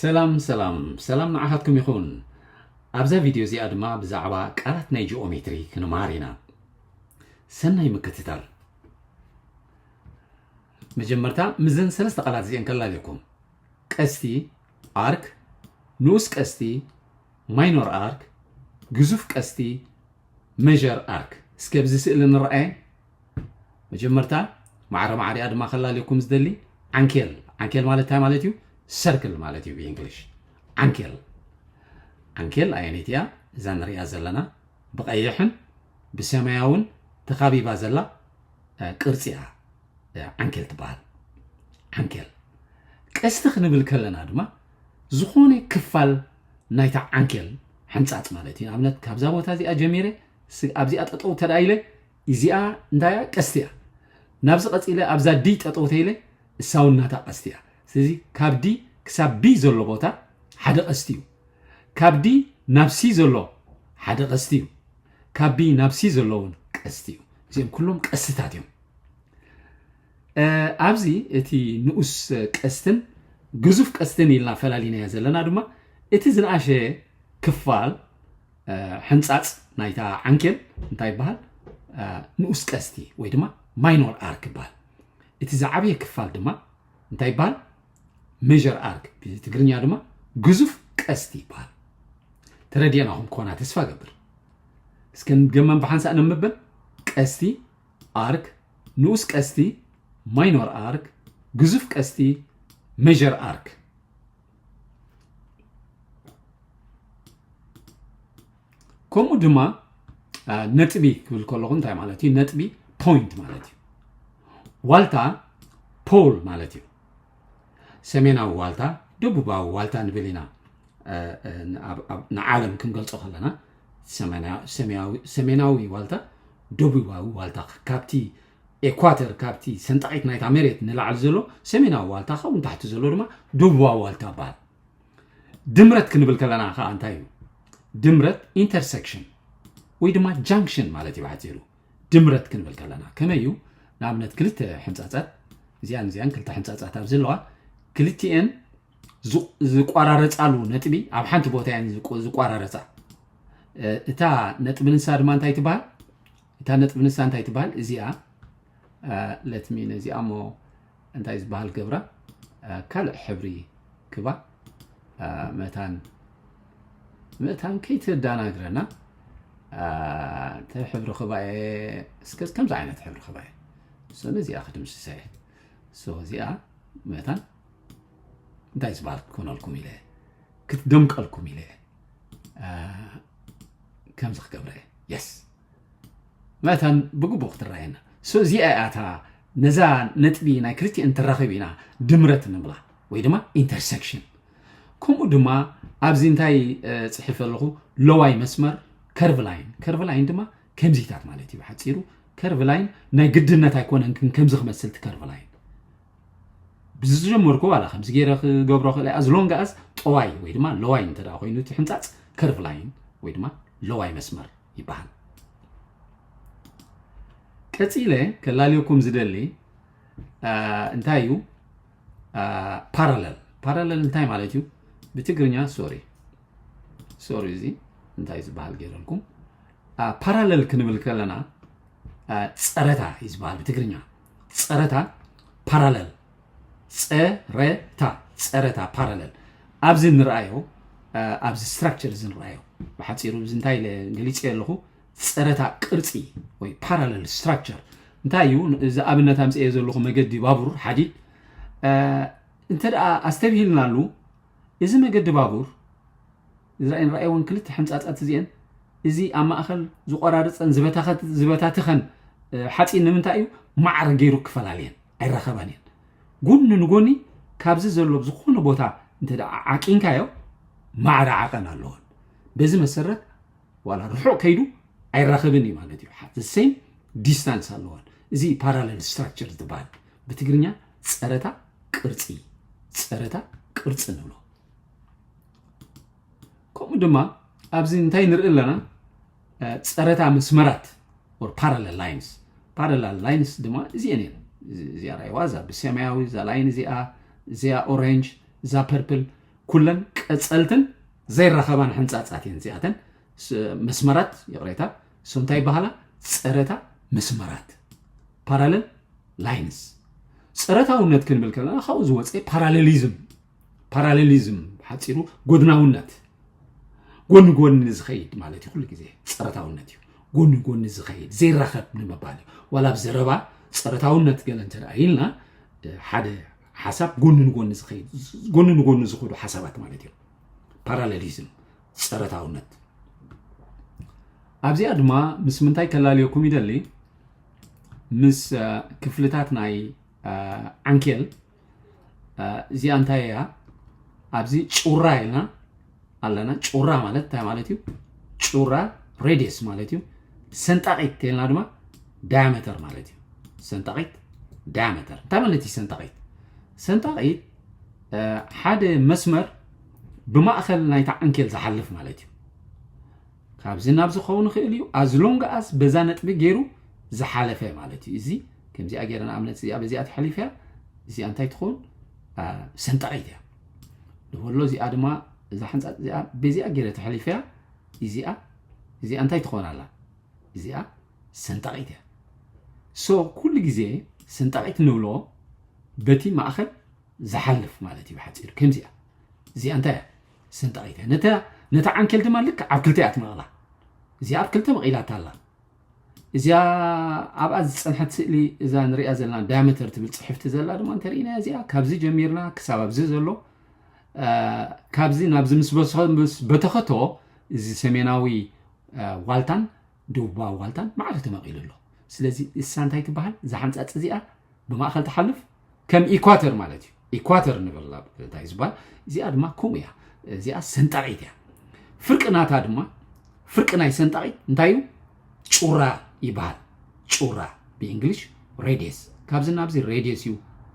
ሰላም ንዓኻትኩም ይኹን ኣብዛ ቪድዮ እዚኣ ድማ ብዛዕባ ቃላት ናይ ጂኦሜትሪ ክንማር ኢና ሰናይ ምክትታል መጀመርታ ምዘን ሰለስተ ቃላት እዚአን ከላልየኩም ቀስቲ አርክ ንኡስ ቀስቲ ማይኖር አርክ ግዙፍ ቀስቲ ሜጀር አርክ እስከ ብዚ ስእሊ ንርአየ መጀመርታ ማዕረ ማዕሪያ ድማ ከላልየኩም ዝደሊ አንኬል ማለት እንታይ ማለት እዩ circle ማለት እዩ በእንግሊሽ አንኬል አይነትያ እዛ ንሪኣ ዘለና ብቀይሕን ብሰማያውን ተኻቢባ ዘላ ቅርጽያ አንኬል ትበሃል አንኬል ቀስቲ ክንብል ከለና ድማ ዝኾነ ክፋል ናይታ አንኬል ሕንጻጽ ማለት እዩ ኣብነት ካብዛ ቦታ እዚኣ ጀሚረ ኣብዚኣ ጠጠው ተዳኢለ እዚኣ እንዳያ ቀስቲያ ናብዚ ቀፂለ ኣብዛ ዲ ጠጠው ተኢለ እሳውናታ ቀስቲያ ስለዚ ካብ ዲ ክሳብ ቢ ዘሎ ቦታ ሓደ ቀስቲ እዩ ካብ ዲ ናብ ሲ ዘሎ ሓደ ቀስቲ እዩ ካብ ቢ ናብ ሲ ዘሎ እውን ቀስቲ እዩ እዚኦም ኩሎም ቀስትታት እዮም ኣብዚ እቲ ንኡስ ቀስትን ግዙፍ ቀስትን ኢልና ፈላሊና ዘለና ድማ እቲ ዝነኣሸ ክፋል ሕንጻጽ ናይታ ዓንኬል እንታይ ይበሃል ንኡስ ቀስቲ ወይ ድማ ማይኖር አርክ ይበሃል እቲ ዝዓበየ ክፋል ድማ እንታይ ይበሃል ሜጀር አርክ ብትግርኛ ድማ ግዙፍ ቀስቲ ይበሃል ተረድየናኹም ኮና ተስፋ ገብር እስከ ንገመን ብሓንሳእ ነምበል ቀስቲ አርክ ንኡስ ቀስቲ ማይኖር አርክ ግዙፍ ቀስቲ ሜጀር አርክ ከምኡ ድማ ነጥቢ ክብል ከለኹ እንታይ ማለት እዩ ነጥቢ ፖይንት ማለት እዩ ዋልታ ፖል ማለት እዩ ሰሜናዊ ዋልታ ደቡባዊ ዋልታ ንብል ኢና ንዓለም ክንገልጾ ከለና ሰሜናዊ ዋልታ ደቡባዊ ዋልታ ካብቲ ኤኳተር ካብቲ ሰንጠቂት ናይታ መሬት ንላዕሊ ዘሎ ሰሜናዊ ዋልታ ካብኡን ታሕቲ ዘሎ ድማ ደቡባዊ ዋልታ ይበሃል ድምረት ክንብል ከለና ከዓ እንታይ እዩ ድምረት ኢንተርሴክሽን ወይ ድማ ጃንክሽን ማለት እዩ ብሓፂሩ ድምረት ክንብል ከለና ከመይ እዩ ንኣብነት ክልተ ሕንፃፃት እዚኣን ክልተ ሕንፃፃት ኣብ ዘለዋ ክልቲአን ዝቋራረፃሉ ነጥቢ ኣብ ሓንቲ ቦታ እየን ዝቋራረፃ እታ ነጥቢ ንሳ ድማ እንታይ ትበሃል እዚኣ ለትሚን እዚኣ ሞ እንታይ ዝበሃል ገብራ ካልእ ሕብሪ ክባ መታን ከይተዳናግረና ሕብሪ ክባኤ እስከ ከምዚ ዓይነት ሕብሪ ክባኤ ሰነ እዚኣ ክድምስሰ እዚኣ መታን እንታይ ዝበሃል ክኮነልኩም ኢለ ክትደምቀልኩም ኢለ ከምዚ ክገብረ የስ መታን ብግቡእ ክትረአየና እዚኣ እታ ነዛ ነጥቢ ናይ ክልቲአን ትራኸብ ኢና ድምረት ንብላ ወይ ድማ ኢንተርሴክሽን ከምኡ ድማ ኣብዚ እንታይ ፅሒፍ ኣለኹ ለዋይ መስመር ከርቭ ላይን ድማ ከምዚታት ማለት እዩ ብሓፂሩ ከርቭ ላይን ናይ ግድነት ኣይኮነን ከምዚ ክመስል ከርቭ ላይን ብዝጀመርኩ ዋላ ከምዚ ገይረ ክገብሮ ክእል ኣዝ ሎንግ ኣዝ ጠዋይ ወይ ድማ ለዋይ እንተዳ ኮይኑ እቲ ሕንፃፅ ከርቭ ላይን ወይ ድማ ለዋይ መስመር ይበሃል ቀፂለ ከላልየኩም ዝደሊ እንታይ እዩ ፓራለል እንታይ ማለት እዩ ብትግርኛ ሶሪ እዚ እንታይ ዝበሃል ገይረልኩም ፓራለል ክንብል ከለና ፀረታ እዩ ዝበሃል ብትግርኛ ፀረታ ፓራለል ፀረታ ፓራለል ኣብዚ ንርአዮ ኣብዚ ስትራክቸር ዝንርአዮ ብሓፂሩ እዚ እንታይ ገሊፅ ኣለኹ ፀረታ ቅርፂ ወይ ፓራለል ስትራክቸር እንታይ እዩ እዚ ኣብነት ኣምፅአ ዘለኹ መገዲ ባቡር ሓዲድ እንተደኣ ኣስተብሂልናሉ እዚ መገዲ ባቡር ዝረአየ ንርአዮን ክልተ ሕንፃፃት እዚአን እዚ ኣብ ማእኸል ዝቆራርፀን ዝበታትኸን ሓፂን ንምንታይ እዩ ማዕረ ገይሩ ክፈላለየን ኣይራኸባን እየን ጎኒ ንጎኒ ካብዚ ዘሎ ዝኾነ ቦታ እንተደኣ ዓቂንካዮ ማዕረ ዓቐን ኣለዎን በዚ መሰረት ዋላ ርሑቕ ከይዱ ኣይራኸብን እዩ ማለት እዩ ሴም ዲስታንስ ኣለዎን እዚ ፓራለል ስትራክቸር ዝበሃል ብትግርኛ ፀረታ ቅርፂ ንብሎ ከምኡ ድማ ኣብዚ እንታይ ንርኢ ኣለና ፀረታ መስመራት ፓራለል ላይንስ ድማ እዚአን እየን እዚኣ ራእይዋ እዛ ብሰማያዊ እዛ ላይን እዚኣ ኦሬንጅ እዛ ፐርፕል كلن قصلتن زي رخبان حنصاصاتين زياتن مسمرات يقريتا سنتاي بحالا صرتا مسمرات parallel lines صرتاونت كنبل كلنا خاوز وصي parallelism حصيرو غدناونت غون زخيد مالتي كل غزي صرتاونت غون زخيد زي رخب نمبال ولا بزربا صرتاونت ገለንተ አይልና ሓደ حسب غون زخيد غون زخدو حسابات مالتي parallelism صرتاونت ابزي ادما مس منتاي كلاليكم يدلي مس كفلتات ناي انكل زي انتايا ابزي ጩራ ይልና አለና ጩራ ማለት ታይ ማለትዩ ጩራ ሬዲየስ ማለትዩ ሰንጣቂት ይልና ድማ ዳያሜተር ማለትዩ ሰንጣቂት ዳያሜተር ታይ ማለት ሰንጣቂት ሰንጣቂት ሓደ መስመር بماخل نايتا انكل زحلف مالتي كابزي نابز خون خيليو از لونغ اس بزا نطب غيرو زحلفه مالتي زي كمزي اغيرنا امنت زي ابزي اتحليفه زي انتي تخون سنطقيتا دولو زي ادما اذا حنص زي بزي اغيره تحليفه زي انتي تخون على زي سنطقيتا سو كل غزي سنطقيت نولو بتي ماخل زحلف مالتي بحصير كمزي زي انت سنطقيته نتا عنكلت مالك عبكلتيات مغلا زي عبكلت مقيلات الله زي اباز صنحت سئلي اذا نريا زلنا دايمتر تبل صحفت زلا دما انترينا زي كابزي جميرنا كسبب زي زلو كابزي نابز مس بتخطو زي سميناوي والتان دوبا والتان ما عرفت مقيل له سلازي السانتاي تبحال زحنصص زيا بماخل تحلف كم ايكواتر مالتي ايكواتر نبلا تايزبال زي ادما كوميا زي سنطقيت فرقناتا ادما فرقناي سنطقيت انتايو ጩራ ይባል ጩራ በእንግሊሽ ሬዲየስ ካብዝናብዚ ሬዲየስዩ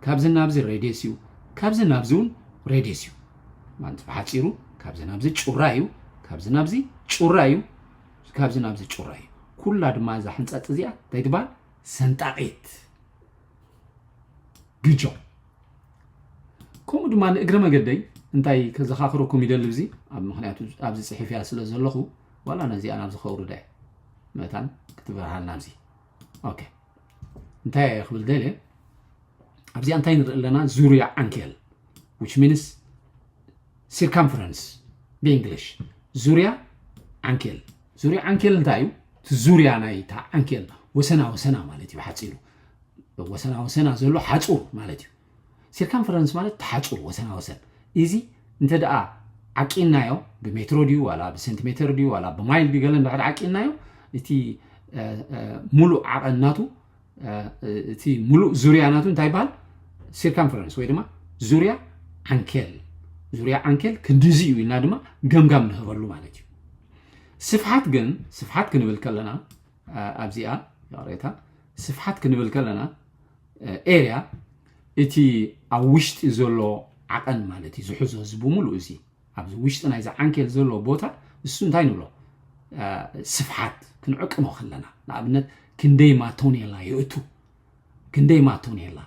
ካብዝናብዚ ሬዲየስዩ ካብዝናብዚውን ሬዲየስዩ ማለት በሐፂሩ ካብዝናብዚ ጩራዩ ካብዝናብዚ ጩራዩ ካብዝናብዚ ጩራዩ ኩላ ድማ ዛ ሕንጸጥ እዚኣ ታይትባል ሰንጣቂት ግጆ كم دمان إجرام جدي أنتي كذا خاخركم يدلبزي أب مخنياتو أبزي صحيح فيها سلا زلخو ولا نزي أنا أبزي خورو ده مثلا كتبها هالنامزي أوكي أنتي يخبل دلي أبزي أنتي لنا زوريا أنكل which means circumference بإنجليش زوريا أنكل أنتايو تزوريا نايتا أنكل وسنا مالتي بحتصيرو وسنا زلو حتصور مالتي circumference ማለት ተሐጽሩ ወሰን እዚህ እንተ ደአ አቂናዮ በሜትሮ ዲዩ ወላ በሴንቲሜትር ዲዩ ወላ በማይል ቢገለን በሐድ አቂናዮ እቲ ሙሉ አቀናቱ እቲ ሙሉ ዙሪያናቱ እንታይባል circumference ወይ ድማ ዙሪያ አንኬል ክንዲዚዩ እና ድማ ገምጋም ንህበሉ ማለት እዩ ስፍሓት ክንብል ከለና አብዚአ ያሬታ ስፍሓት ክንብል ከለና ኤሪያ እቲ አውሽጥ ዘሎ አቀን ማለት ይዝሕዞ ህዝቡ ሙሉ እዚ ኣብዚ ውሽጥ ናይ አንኬል ዘሎ ቦታ እሱ እንታይ ንብሎ ስፍሓት ክንዕቅሞ ከለና ንኣብነት ክንደይ ማቶኔላ ይእቱ ክንደይ ማቶኔላ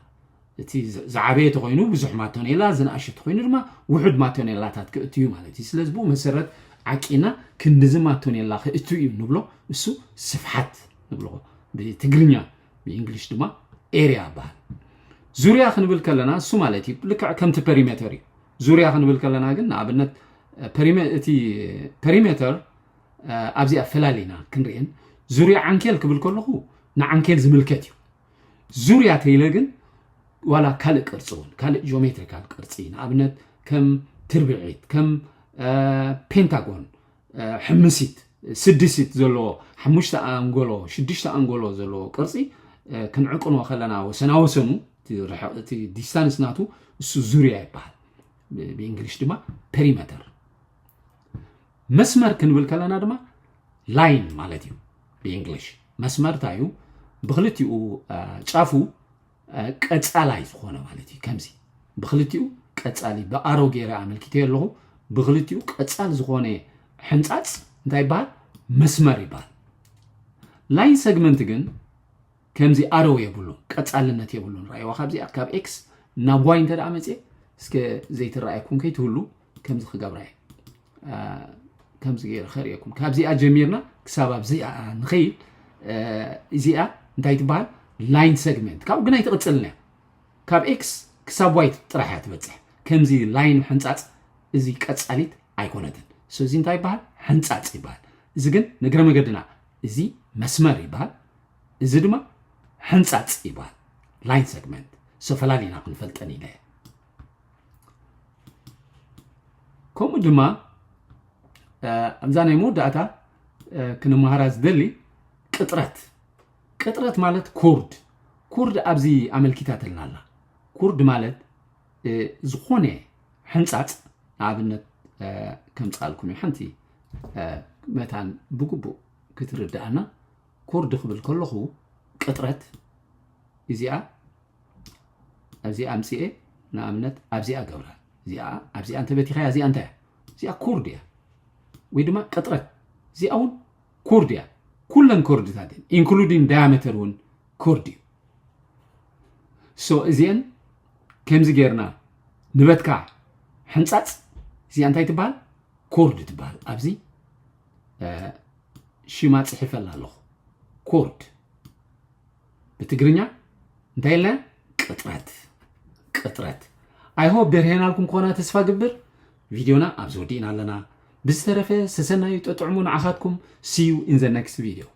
እቲ ዝዓበየ ተኮይኑ ብዙሕ ማቶኔላ ዝናእሽት ኮይኑ ድማ ውሑድ ማቶኔላታት ክእትዩ ማለት እዩ ስለዚ ብኡ መሰረት ዓቂና ክንዲዝ ማቶኔላ ክእቱ እዩ ንብሎ እሱ ስፍሓት ንብሎ ብትግርኛ ብእንግሊሽ ድማ ኤሪያ ይባሃል ዙሪያ ክንብል ከለና እሱ ማለት እዩ ልክዕ ከምቲ ፔሪሜተር እዩ ዙሪያ ክንብል ከለና ግን ንኣብነት ፔሪሜተር ኣብዚ ኣፈላሊና ክንሪእን ዙሪያ ዓንኬል ክብል ከለኹ ንዓንኬል ዝምልከት እዩ ዙሪያ ተይለ ግን ዋላ ካልእ ቅርፂ እውን ካልእ ጂኦሜትሪካል ቅርፂ ንኣብነት ከም ትርብዒት ከም ፔንታጎን ሕምሲት ስድሲት ዘለዎ ሓሙሽተ አንጎሎ ሽዱሽተ አንጎሎ ዘለዎ ቅርፂ ክንዕቅኖ ከለና ወሰናወሰኑ እቲ ዲስታንስ ናቱ እሱ ዙሪያ ይባሃል በእንግሊሽ ድማ ፔሪሜተር መስመር ክንብል ከለና ድማ ላይን ማለት እዩ በእንግሊሽ መስመር ታዩ ብኽልቲኡ ጫፉ ቀጻላይ ዝኾነ ማለት እዩ ከምዚ ብኽልቲኡ ቀጻሊ በአሮ ጌራ አመልክቴ ኣለኹ ብኽልቲኡ ቀጻል ዝኾነ ሕንጻጽ እንታይ ይባሃል መስመር ይባሃል ላይን ሴግመንት ግን ከምዚ አሮ የብሉ ቀጻልነት የብሉ ራይዋ ካብዚ ካብ ኤክስ ናብ ዋይ እንተዳ መጽ እስከ ዘይትራእይኩም ከይትሁሉ كم خجبراي كم زغير خريكم كابزي أجميرنا كسبب زي نخيل زي انتي تبال لاين سيجمنت كاب قنا يتقتلنا كاب اكس كسب وايت طرحه تبصح كمزي لاين حنصاص ازي قصاليت ايكونتن سو زي انتي بال حنصاص يبال ازي كن نغره مغدنا ازي مسمر يبال ازي دما حنصاص يبال لاين سيجمنت سو فلالينا كنفلطني له كوم دما امزانه موداتا كنمهراز دلي قطرت مالت كورد ابزي املكيتاتلنا الله كورد مالت زخونه حنصات ابنت كم قالكم حنتي متان بوغبو كتردانا كورد خبل كلخو قطرت ازيا ابزي امسي نامنت ابزي غبره ازيا ابزي انت بيتي خيا ازي انت ازيا كورديا ويدما قطرت زي اون كورديا كلن كورد تادين including diameter ون كورديو سو ازين كمز غيرنا نبتكا حنصاص زي انتي تبال كورد تبال ابزي شيما صحيفل الله كورد بتغرينيا انتي لا قطرت اي هوب درهنالكم كونا تسفا غبر فيديونا ابزودينا لنا بسترفه سسنا يطعمون عخاتكم see you in the next video